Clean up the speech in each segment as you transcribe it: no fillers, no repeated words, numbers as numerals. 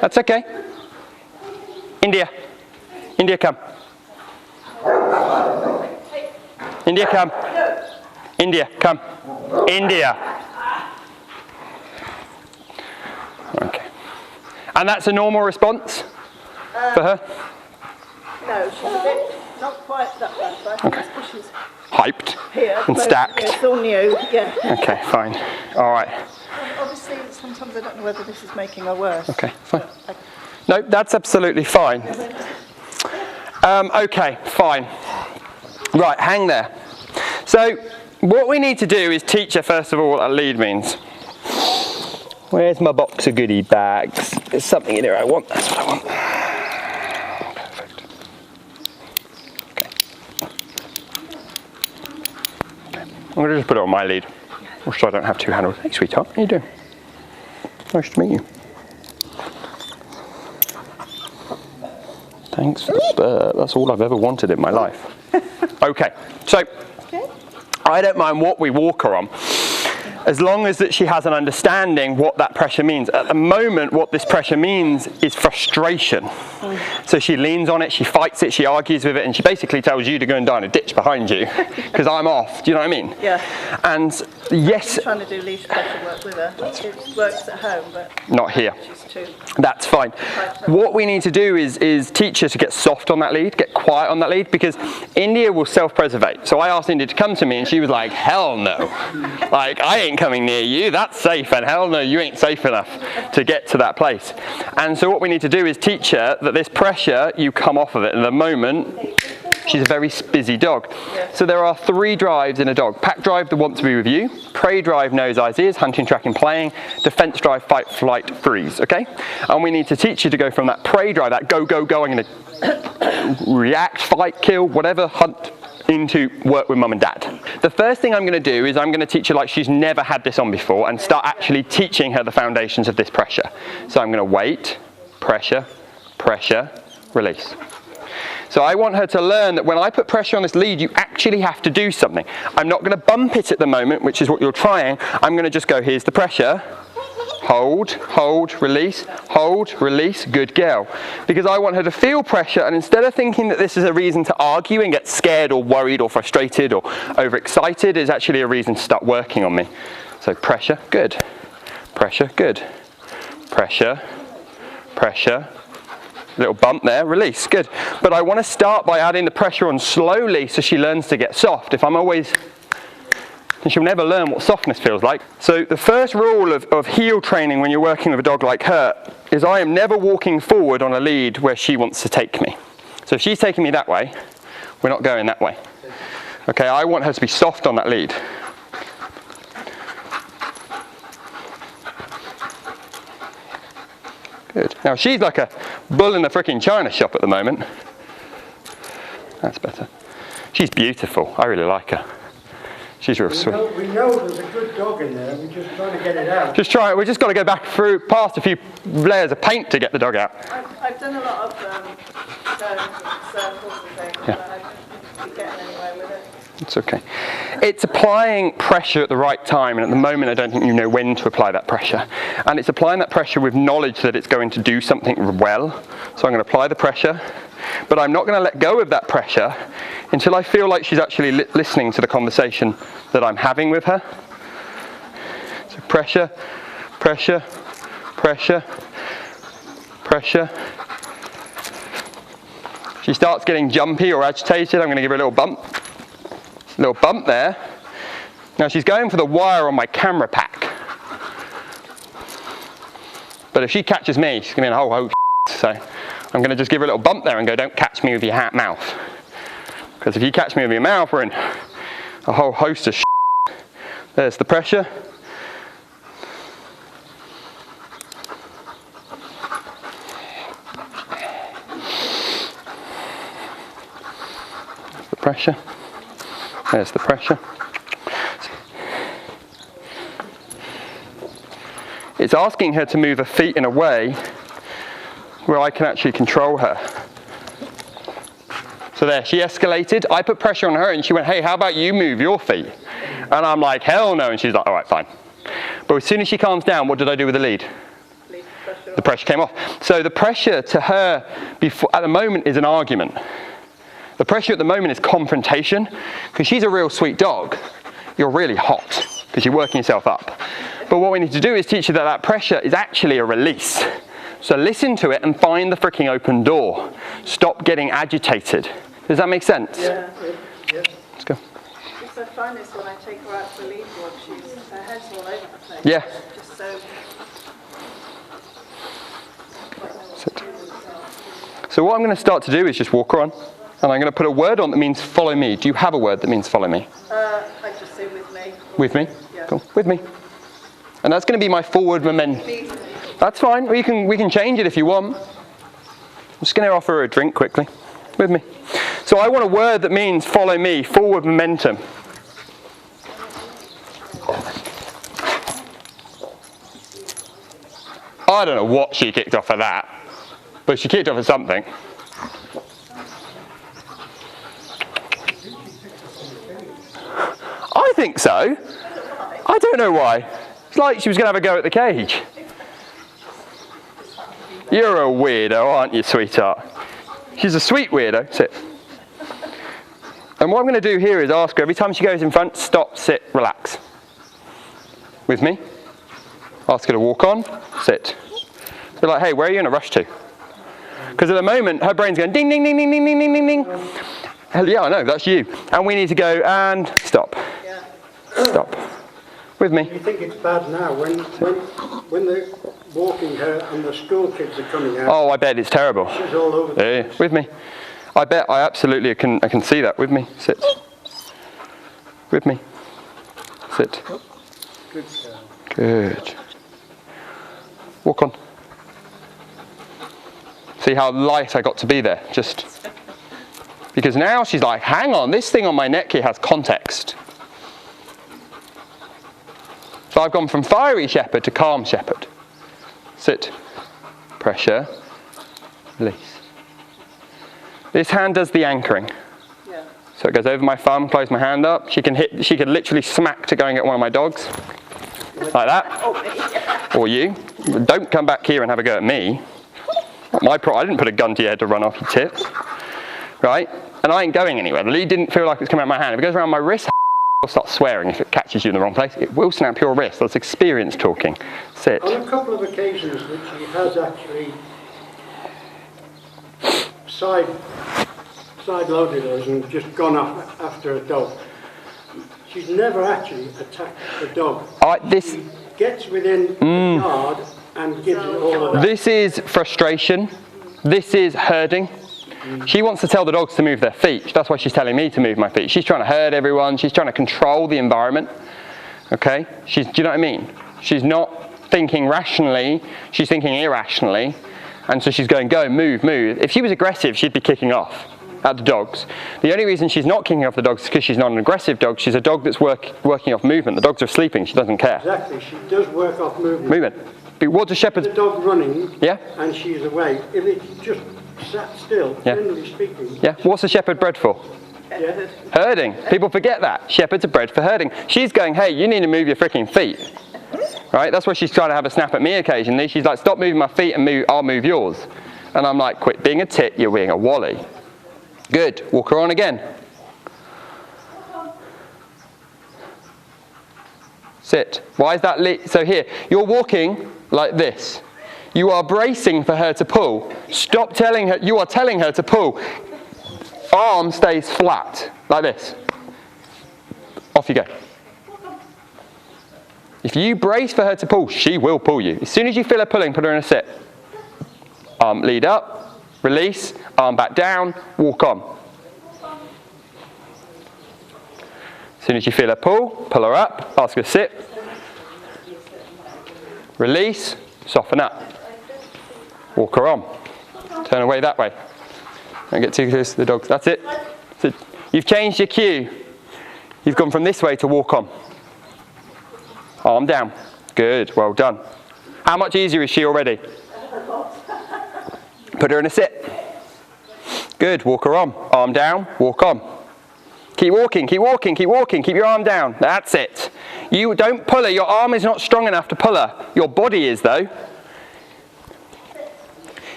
That's okay. India. India, come. India, come. India, come. India. Okay. And that's a normal response for her? No, she's a bit, not quite that bad. Okay. She's hyped here, and stacked. It's all new, yeah. Okay, fine. All right. Obviously, sometimes I don't know whether this is making her worse. Okay, fine. No, that's absolutely fine. Okay, fine. Right, hang there. So, what we need to do is teach her, first of all, what a lead means. Where's my box of goodie bags? There's something in here I want. That's what I want. Perfect. Okay. I'm going to just put it on my lead, so I don't have two handles. Hey, sweetheart, how you doing? Nice to meet you. Thanks for the burp. That's all I've ever wanted in my life. Okay, so I don't mind what we walk her on, as long as that she has an understanding what that pressure means. At the moment, what this pressure means is frustration. So she leans on it, she fights it, she argues with it, and she basically tells you to go and die in a ditch behind you, because I'm off. Do you know what I mean? Yeah. And yes, I'm trying to do leash pressure work with her. It works at home, but not here. She's too. That's fine. What we need to do is teach her to get soft on that lead, get quiet on that lead, because India will self-preservate. So I asked India to come to me, and she was like, hell no. Like, I ain't coming near you, that's safe, and hell no, you ain't safe enough to get to that place. And so what we need to do is teach her that this pressure, you come off of it. In the moment, she's a very busy dog. So there are 3 drives in a dog. Pack drive, the want to be with you. Prey drive, nose, eyes, ears, hunting, tracking, playing. Defense drive, fight, flight, freeze, okay? And we need to teach you to go from that prey drive, that go, go, go, I'm gonna react, fight, kill, whatever, hunt, into work with mum and dad. The first thing I'm going to do is I'm going to teach her like she's never had this on before and start actually teaching her the foundations of this pressure. So I'm going to wait, pressure, pressure, release. So I want her to learn that when I put pressure on this lead, you actually have to do something. I'm not going to bump it at the moment, which is what you're trying. I'm going to just go, here's the pressure. Hold, hold, release, hold, release, good girl. Because I want her to feel pressure, and instead of thinking that this is a reason to argue and get scared or worried or frustrated or overexcited, it's actually a reason to start working on me. So pressure, good. Pressure, good. Pressure, pressure. Little bump there, release, good. But I want to start by adding the pressure on slowly so she learns to get soft. If I'm always... and she'll never learn what softness feels like. So the first rule of heel training when you're working with a dog like her is I am never walking forward on a lead where she wants to take me. So if she's taking me that way, we're not going that way. Okay, I want her to be soft on that lead. Good. Now she's like a bull in a freaking china shop at the moment. That's better. She's beautiful. I really like her. She's real sweet. We know there's a good dog in there. We're just trying to get it out. We just got to go back through past a few layers of paint to get the dog out. I've done a lot of circles and things, but I don't get anywhere with it. It's okay. It's applying pressure at the right time, and at the moment I don't think you know when to apply that pressure. And it's applying that pressure with knowledge that it's going to do something well. So I'm going to apply the pressure, but I'm not going to let go of that pressure until I feel like she's actually listening to the conversation that I'm having with her. So pressure, pressure, pressure, pressure. She starts getting jumpy or agitated, I'm going to give her a little bump. Little bump there. Now she's going for the wire on my camera pack. But if she catches me, she's going to be in a whole so I'm going to just give her a little bump there and go, don't catch me with your mouth. Because if you catch me with your mouth, we're in a whole host of There's the pressure. There's the pressure. There's the pressure. It's asking her to move her feet in a way where I can actually control her. So there, she escalated. I put pressure on her and she went, hey, how about you move your feet? And I'm like, hell no. And she's like, all right, fine. But as soon as she calms down, what did I do with the lead? Lead pressure. The pressure came off. So the pressure to her at the moment is an argument. The pressure at the moment is confrontation, because she's a real sweet dog. You're really hot, because you're working yourself up. But what we need to do is teach her that that pressure is actually a release. So listen to it and find the freaking open door. Stop getting agitated. Does that make sense? Yeah. Let's go. Because I find this when I take her out for a lead walk, her head's all over the place. Yeah. Just so... Sit. So what I'm going to start to do is just walk her on. And I'm going to put a word on that means follow me. Do you have a word that means follow me? I just say with me. With me? Yeah. Cool. With me. And that's going to be my forward momentum. That's fine. We can change it if you want. I'm just going to offer her a drink quickly. With me. So I want a word that means follow me, forward momentum. I don't know what she kicked off of that, but she kicked off of something. I think so. I don't know why. It's like she was going to have a go at the cage. You're a weirdo, aren't you, sweetheart? She's a sweet weirdo. Sit. And what I'm going to do here is ask her, every time she goes in front, stop, sit, relax. With me. Ask her to walk on, sit. Be like, hey, where are you in a rush to? Because at the moment, her brain's going ding, ding, ding, ding, ding, ding, ding, ding, ding. Hell yeah, I know, that's you. And we need to go and stop. Yeah. Stop. With me. You think it's bad now when they're walking her and the school kids are coming out? Oh, I bet it's terrible. She's all over the Yeah, place. with me. I bet I absolutely can see that. With me. Sit. With me. Sit. Good girl. Good. Walk on. See how light I got to be there? Just because now she's like, hang on, this thing on my neck here has context. So I've gone from fiery shepherd to calm shepherd. Sit. Pressure. Release. This hand does the anchoring. Yeah. So it goes over my thumb, close my hand up. She could literally smack to go and get one of my dogs. Like that. Or you. Don't come back here and have a go at me. I didn't put a gun to your head to run off your tits. Right? And I ain't going anywhere. The lead didn't feel like it's coming out of my hand. If it goes around my wrist, I'll start swearing if it catches you in the wrong place. It will snap your wrist. That's experience talking. Sit. On a couple of occasions which she has actually side-loaded us and just gone off after a dog, she's never actually attacked the dog. She gets within the yard and gives it all of that. This is frustration. This is herding. She wants to tell the dogs to move their feet. That's why she's telling me to move my feet. She's trying to herd everyone. She's trying to control the environment. Okay? Do you know what I mean? She's not thinking rationally. She's thinking irrationally. And so she's going, go, move, move. If she was aggressive, she'd be kicking off at the dogs. The only reason she's not kicking off the dogs is because she's not an aggressive dog. She's a dog that's working off movement. The dogs are sleeping. She doesn't care. Exactly. She does work off movement. Movement. But what does shepherds... The dog running, Yeah? and she's away. If it's just sat still, Yeah. generally speaking. Yeah? What's a shepherd bred for? Yeah. Herding. People forget that. Shepherds are bred for herding. She's going, hey, you need to move your freaking feet. Right? That's why she's trying to have a snap at me occasionally. She's like, stop moving my feet and I'll move yours. And I'm like, quit being a tit, you're being a wally. Good. Walk her on again. Sit. Why is that so here, you're walking like this. You are bracing for her to pull. Stop telling her, you are telling her to pull. Arm stays flat, like this. Off you go. If you brace for her to pull, she will pull you. As soon as you feel her pulling, put her in a sit. Arm lead up, release, arm back down, walk on. As soon as you feel her pull her up, ask her to sit. Release, soften up. Walk her on. Turn away that way. Don't get too close to the dogs. That's it. So you've changed your cue. You've gone from this way to walk on. Arm down. Good, well done. How much easier is she already? Put her in a sit. Good, walk her on. Arm down, walk on. Keep walking, keep walking, keep walking. Keep your arm down. That's it. You don't pull her. Your arm is not strong enough to pull her. Your body is though.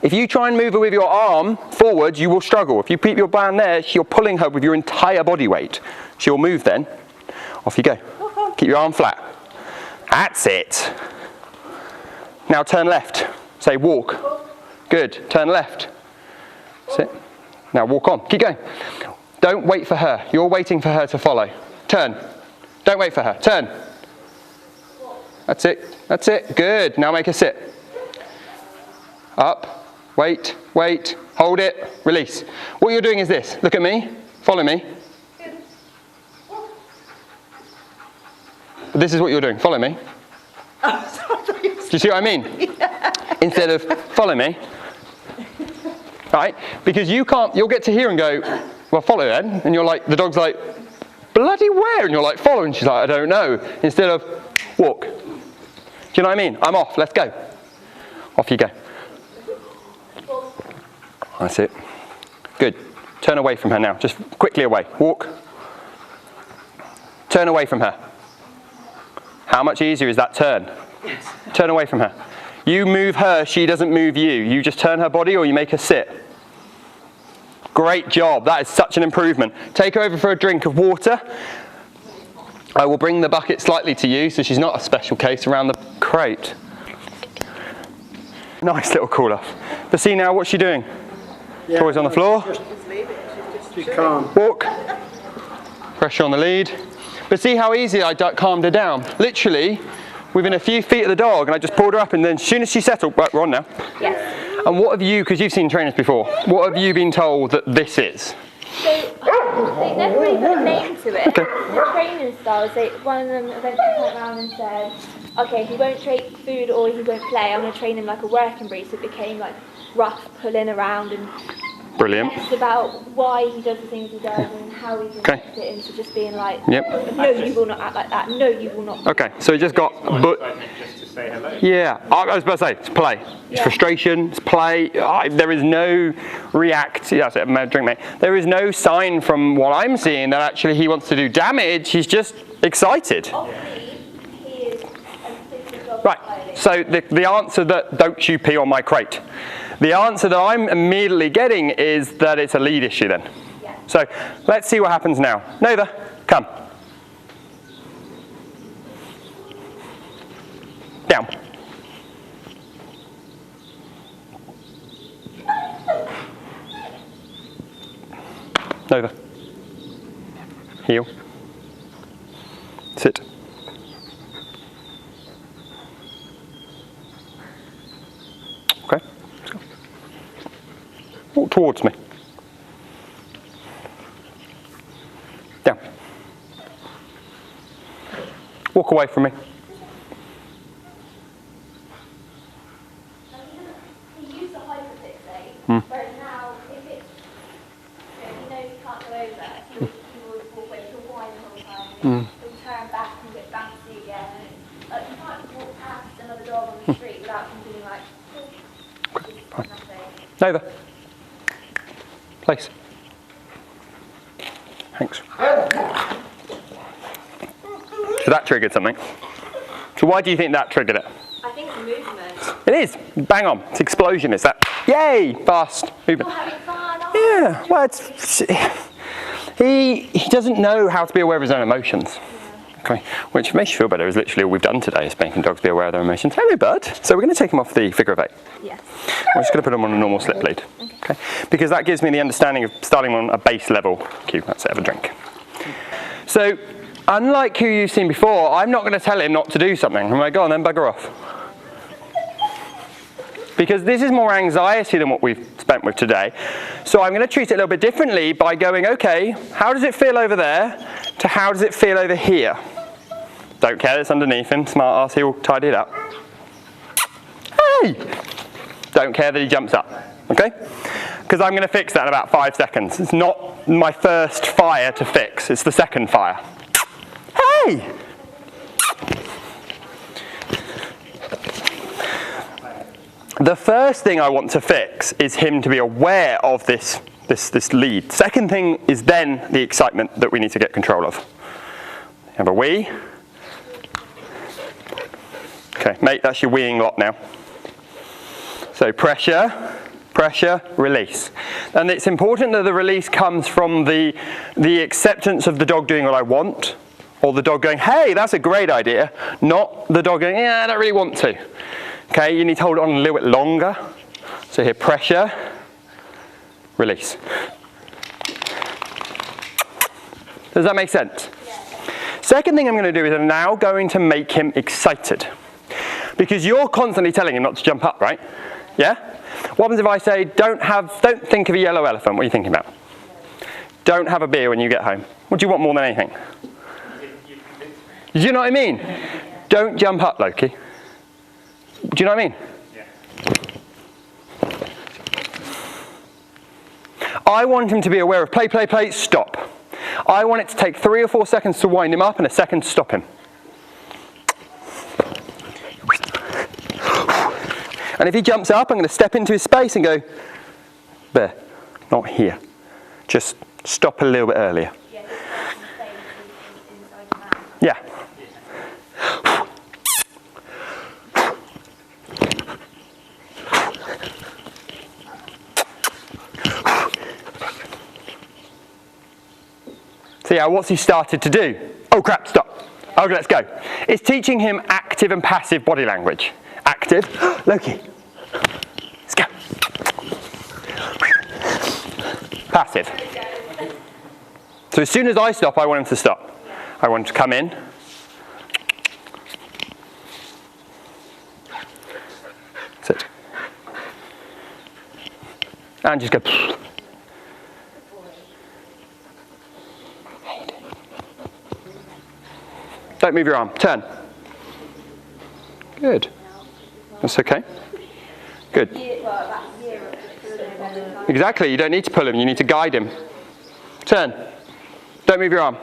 If you try and move her with your arm forward, you will struggle. If you keep your hand there, you're pulling her with your entire body weight. She'll move then. Off you go. Keep your arm flat. That's it. Now turn left. Say walk. Good. Turn left. Sit. Now walk on. Keep going. Don't wait for her. You're waiting for her to follow. Turn. Don't wait for her. Turn. That's it. That's it. Good. Now make her sit. Up. Wait. Wait. Hold it. Release. What you're doing is this. Look at me. Follow me. This is what you're doing. Follow me. Do you see what I mean? Yeah. Instead of follow me. Right? Because you can't, you'll get to here and go, well, follow then. And you're like, the dog's like, bloody where? And you're like, follow. And she's like, I don't know. Instead of walk. Do you know what I mean? I'm off. Let's go. Off you go. That's it. Good. Turn away from her now. Just quickly away. Walk. Turn away from her. How much easier is that turn? Turn away from her. You move her, she doesn't move you. You just turn her body or you make her sit. Great job. That is such an improvement. Take her over for a drink of water. I will bring the bucket slightly to you so she's not a special case around the crate. Nice little cool off. But see now, what's she doing? Yeah, Toys on the floor. She's calm. Walk. Pressure on the lead. But see how easy I calmed her down. Literally, within a few feet of the dog, and I just pulled her up, and then as soon as she settled, right, we're on now. Yes. And what have you, because you've seen trainers before, what have you been told that this is? So, they never really put a name to it. Okay. The training styles, one of them eventually went around and said, okay, he won't trade food or he won't play, I'm going to train him like a working breed. So it became like rough, pulling around and Brilliant. It's about why he does the things he does and how he can fit it into just being like, yep. No, you will not act like that. No, you will not. Okay, so he just got, just to say hello. Yeah, I was about to say, it's play. It's frustration, it's play. There is no react, that's it, drink mate. There is no sign from what I'm seeing that actually he wants to do damage, he's just excited. Right, so the answer that don't you pee on my crate. The answer that I'm immediately getting is that it's a lead issue then. Yeah. So let's see what happens now. Nova, come. Down. Nova. Heel. Sit. Okay. Walk towards me. Down. Walk away from me. He used to hyperfixate, whereas now, if it's, he knows he can't go over, he will walk away, he'll whine the whole time, he'll turn back and get bouncy again. And you can't walk past another dog on the street without him being like, nothing. Nova. Place. Thanks. So that triggered something. So why do you think that triggered it? I think the movement. It is. Bang on. It's explosion. It's that. Yay! Fast movement. Having fun. Yeah. Well, it's he doesn't know how to be aware of his own emotions. Okay. Which makes you feel better. Is literally all we've done today is making dogs be aware of their emotions. Hello, bud. So we're going to take him off the figure of 8. Yes. I'm just going to put him on a normal slip lead. Okay. Because that gives me the understanding of starting on a base level cue. That's it. Have a drink. So, unlike who you've seen before, I'm not going to tell him not to do something. I'm like, go on then, bugger off. Because this is more anxiety than what we've spent with today. So I'm going to treat it a little bit differently by going, okay, how does it feel over there to how does it feel over here? Don't care that it's underneath him, smart ass, he'll tidy it up. Hey! Don't care that he jumps up, okay? Because I'm going to fix that in about 5 seconds. It's not my first fire to fix, it's the second fire. Hey! The first thing I want to fix is him to be aware of this lead. Second thing is then the excitement that we need to get control of. Have a wee. Okay, mate, that's your weeing lot now. So pressure, pressure, release. And it's important that the release comes from the acceptance of the dog doing what I want, or the dog going, hey, that's a great idea, not the dog going, yeah, I don't really want to. Okay, you need to hold it on a little bit longer. So here, pressure, release. Does that make sense? Second thing I'm going to do is I'm now going to make him excited. Because you're constantly telling him not to jump up, right? Yeah? What happens if I say, don't think of a yellow elephant? What are you thinking about? Don't have a beer when you get home. What do you want more than anything? Do you know what I mean? Don't jump up, Loki. Do you know what I mean? I want him to be aware of play, play, play, stop. I want it to take 3 or 4 seconds to wind him up and a second to stop him. And if he jumps up, I'm going to step into his space and go, there, not here. Just stop a little bit earlier. Yeah. So yeah, what's he started to do? Oh crap, stop. Okay, let's go. It's teaching him active and passive body language. Active, Loki, let's go. Passive. So as soon as I stop, I want him to stop. I want him to come in. Sit. And just go. Don't move your arm. Turn. Good. That's okay. Good. Exactly. You don't need to pull him. You need to guide him. Turn. Don't move your arm.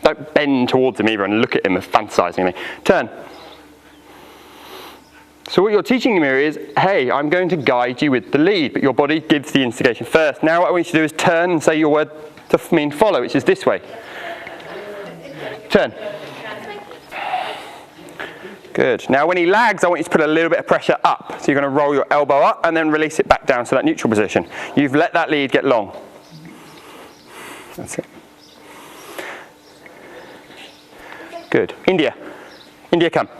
Don't bend towards him either and look at him fantasizingly. Turn. So what you're teaching him here is, hey, I'm going to guide you with the lead, but your body gives the instigation first. Now what I want you to do is turn and say your word to mean follow, which is this way. Turn. Good. Now when he lags, I want you to put a little bit of pressure up. So you're going to roll your elbow up and then release it back down to that neutral position. You've let that lead get long. That's it. Good. India. India, come.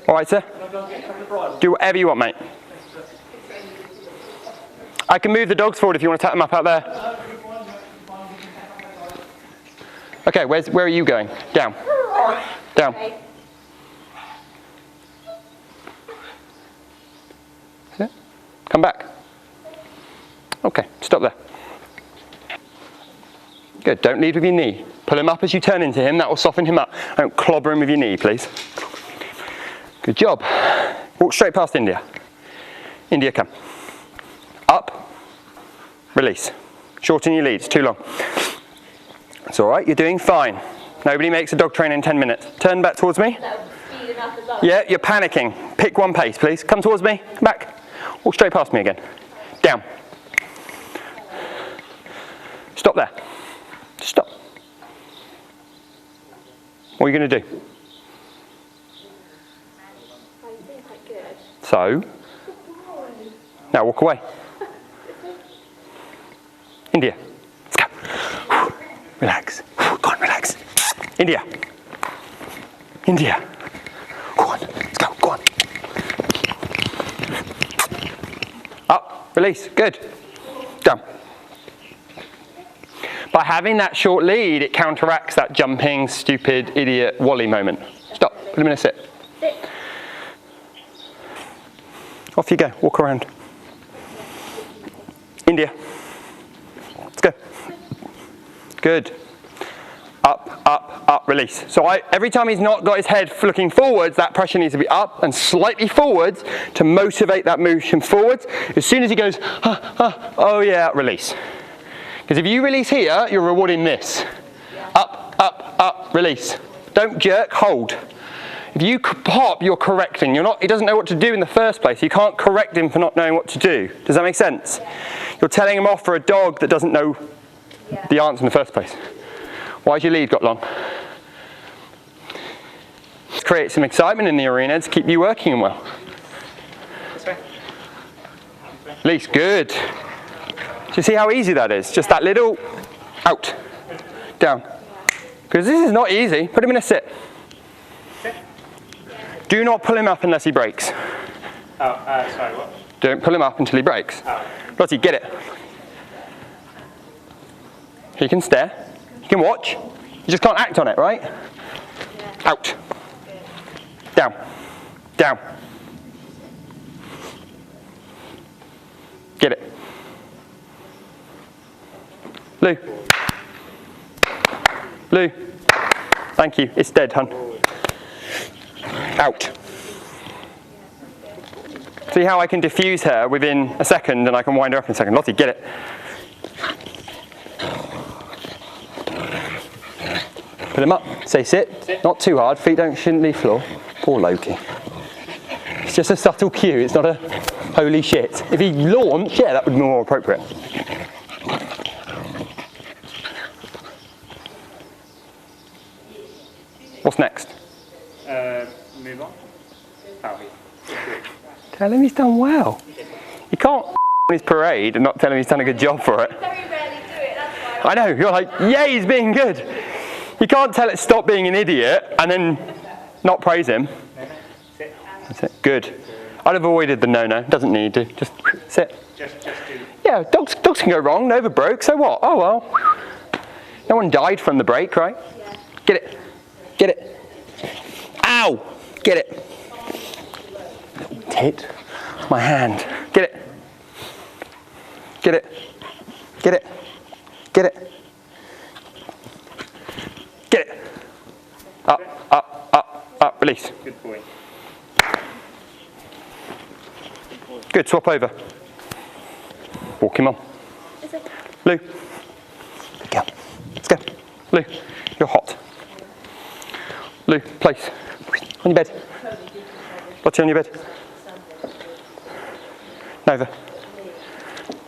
All right, sir? Do whatever you want, mate. I can move the dogs forward if you want to tap them up out there. Okay, where are you going? Down. Down. That's it. Come back. Okay, stop there. Good, don't lead with your knee. Pull him up as you turn into him, that will soften him up. Don't clobber him with your knee, please. Good job. Walk straight past India. India, come. Up. Release. Shorten your lead, it's too long. It's all right, you're doing fine. Nobody makes a dog train in 10 minutes. Turn back towards me. Yeah, you're panicking. Pick one pace, please. Come towards me. Come back. Walk straight past me again. Down. Stop there. Just stop. What are you going to do? So, now walk away. India. Let's go. Relax. Go on, relax. India. India. Go on. Let's go. Go on. Up. Release. Good. Down. By having that short lead, it counteracts that jumping, stupid, idiot, Wally moment. Stop. Put him in a sit. Sit. Off you go. Walk around. India. Let's go. Good. Up, up, up, release. So every time he's not got his head looking forwards, that pressure needs to be up and slightly forwards to motivate that motion forwards. As soon as he goes, oh yeah, release. Because if you release here, you're rewarding this. Up, up, up, release. Don't jerk, hold. If you pop, you're correcting. He doesn't know what to do in the first place. You can't correct him for not knowing what to do. Does that make sense? You're telling him off for a dog that doesn't know the answer in the first place. Why's your lead got long? Create some excitement in the arena to keep you working well. Release, good. Do you see how easy that is? Just that little, out, down. Because this is not easy. Put him in a sit. Do not pull him up unless he breaks. Sorry, what? Don't pull him up until he breaks. Lottie, get it. He can stare. He can watch. You just can't act on it, right? Out. Down. Down. Get it. Lou. Lou. Thank you. It's dead, hun. Out. See how I can diffuse her within a second and I can wind her up in a second. Lottie, get it. Put him up. Say sit. Not too hard. Feet shouldn't leave floor. Poor Loki. It's just a subtle cue. It's not a holy shit. If he launched, yeah, that would be more appropriate. What's next? Move on. Tell him he's done well. You can't on his parade and not tell him he's done a good job for it. Very rarely do it, that's why. I know, you're like, yeah, he's being good. You can't tell it stop being an idiot and then not praise him. That's it, good. I'd have avoided the no-no, doesn't need to, just sit. Just do. Yeah, dogs can go wrong, Nova broke, so what? Oh well. No one died from the break, right? Yeah. Get it, get it. Ow, get it. Tit, my hand, get it. Get it, get it, get it. Get it. Up, up, up, up, release. Good boy. Good, swap over. Walk him on. Lou. Go. Let's go. Lou, you're hot. Lou, place. On your bed. Lottie, on your bed. Nova.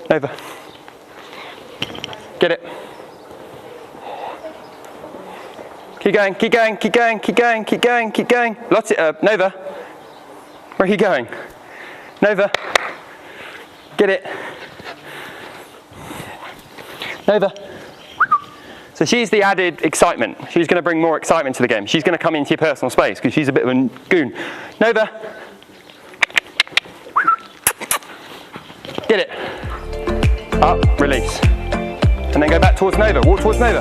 Nova. Get it. Keep going, keep going, keep going, keep going, keep going, keep going. Lottie, Nova. Where are you going? Nova. Get it. Nova. So she's the added excitement. She's going to bring more excitement to the game. She's going to come into your personal space because she's a bit of a goon. Nova. Get it. Up, release. And then go back towards Nova. Walk towards Nova.